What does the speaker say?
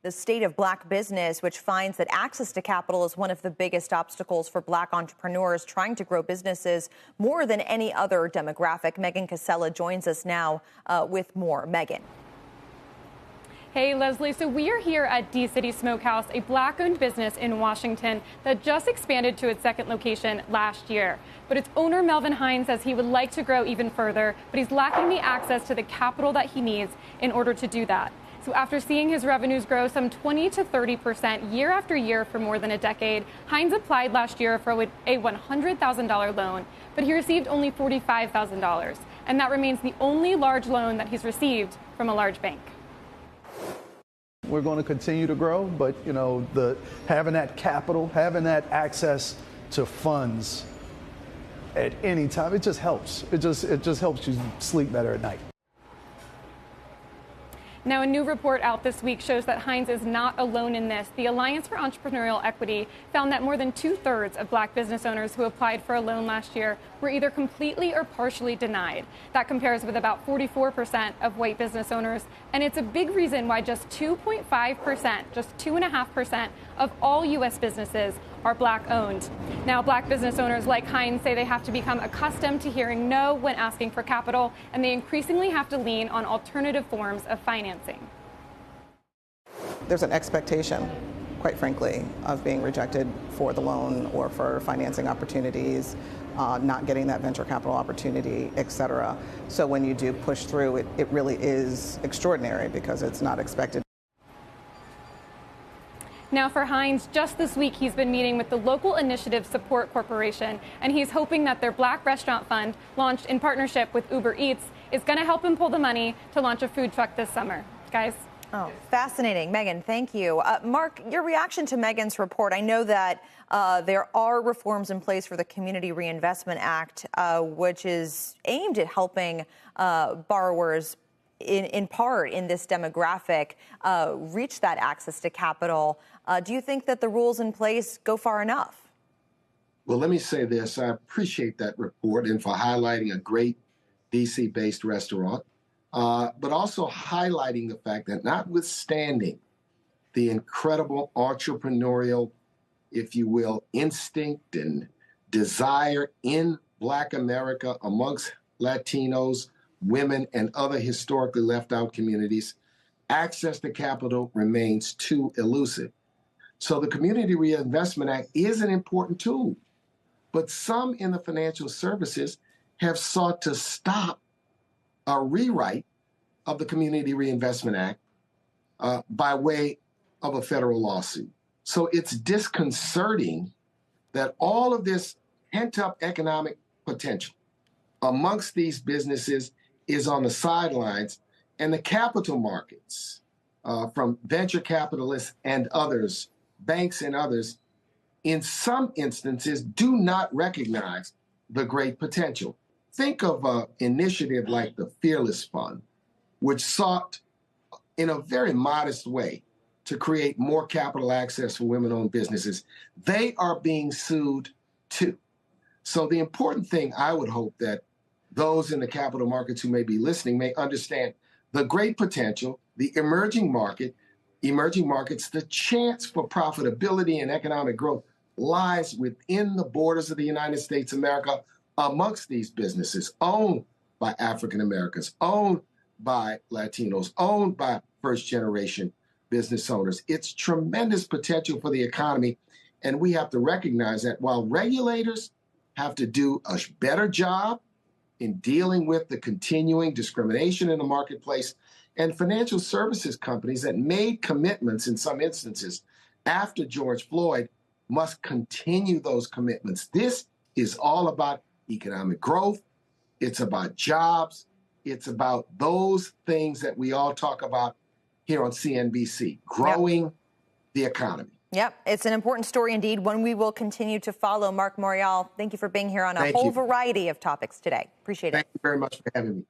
the state of black business, which finds that access to capital is one of the biggest obstacles for black entrepreneurs trying to grow businesses more than any other demographic. Megan Cassella joins us now with more. Megan. Hey, Leslie. So we are here at D-City Smokehouse, a black-owned business in Washington that just expanded to its second location last year. But its owner, Melvin Hines, says he would like to grow even further, but he's lacking the access to the capital that he needs in order to do that. So after seeing his revenues grow some 20 to 30% year after year for more than a decade, Hines applied last year for a $100,000 loan, but he received only $45,000. And that remains the only large loan that he's received from a large bank. We're going to continue to grow, but having that capital, having that access to funds at any time, it just helps. It just helps you sleep better at night. Now, a new report out this week shows that Hines is not alone in this. The Alliance for Entrepreneurial Equity found that more than 2/3 of black business owners who applied for a loan last year were either completely or partially denied. That compares with about 44% of white business owners. And it's a big reason why just 2.5%, just 2.5% of all U.S. businesses are black owned. Now, black business owners like Hines say they have to become accustomed to hearing no when asking for capital, and they increasingly have to lean on alternative forms of financing. There's an expectation, quite frankly, of being rejected for the loan or for financing opportunities, not getting that venture capital opportunity, et cetera. So when you do push through, it really is extraordinary because it's not expected. Now, for Hines, just this week, he's been meeting with the Local Initiative Support Corporation, and he's hoping that their Black Restaurant Fund, launched in partnership with Uber Eats, is going to help him pull the money to launch a food truck this summer. Guys? Oh, fascinating. Megan, thank you. Mark, your reaction to Megan's report. I know that there are reforms in place for the Community Reinvestment Act, which is aimed at helping borrowers in part in this demographic reach that access to capital. Do you think that the rules in place go far enough? Well, let me say this. I appreciate that report and for highlighting a great D.C.-based restaurant, but also highlighting the fact that notwithstanding the incredible entrepreneurial, if you will, instinct and desire in Black America amongst Latinos, women, and other historically left out communities, access to capital remains too elusive. So the Community Reinvestment Act is an important tool, but some in the financial services have sought to stop a rewrite of the Community Reinvestment Act by way of a federal lawsuit. So it's disconcerting that all of this pent-up economic potential amongst these businesses is on the sidelines, and the capital markets, from venture capitalists and others, banks and others, in some instances do not recognize the great potential. Think of an initiative like the Fearless Fund, which sought in a very modest way to create more capital access for women-owned businesses. They are being sued too. So the important thing I would hope that those in the capital markets who may be listening may understand the great potential, the emerging markets, the chance for profitability and economic growth lies within the borders of the United States of America amongst these businesses owned by African Americans, owned by Latinos, owned by first-generation business owners. It's tremendous potential for the economy, and we have to recognize that while regulators have to do a better job in dealing with the continuing discrimination in the marketplace, and financial services companies that made commitments in some instances after George Floyd must continue those commitments. This is all about economic growth. It's about jobs. It's about those things that we all talk about here on CNBC, growing the economy. Yep, it's an important story indeed, one we will continue to follow. Mark Morial, thank you for being here on a whole variety of topics today. Appreciate it. Thank you very much for having me.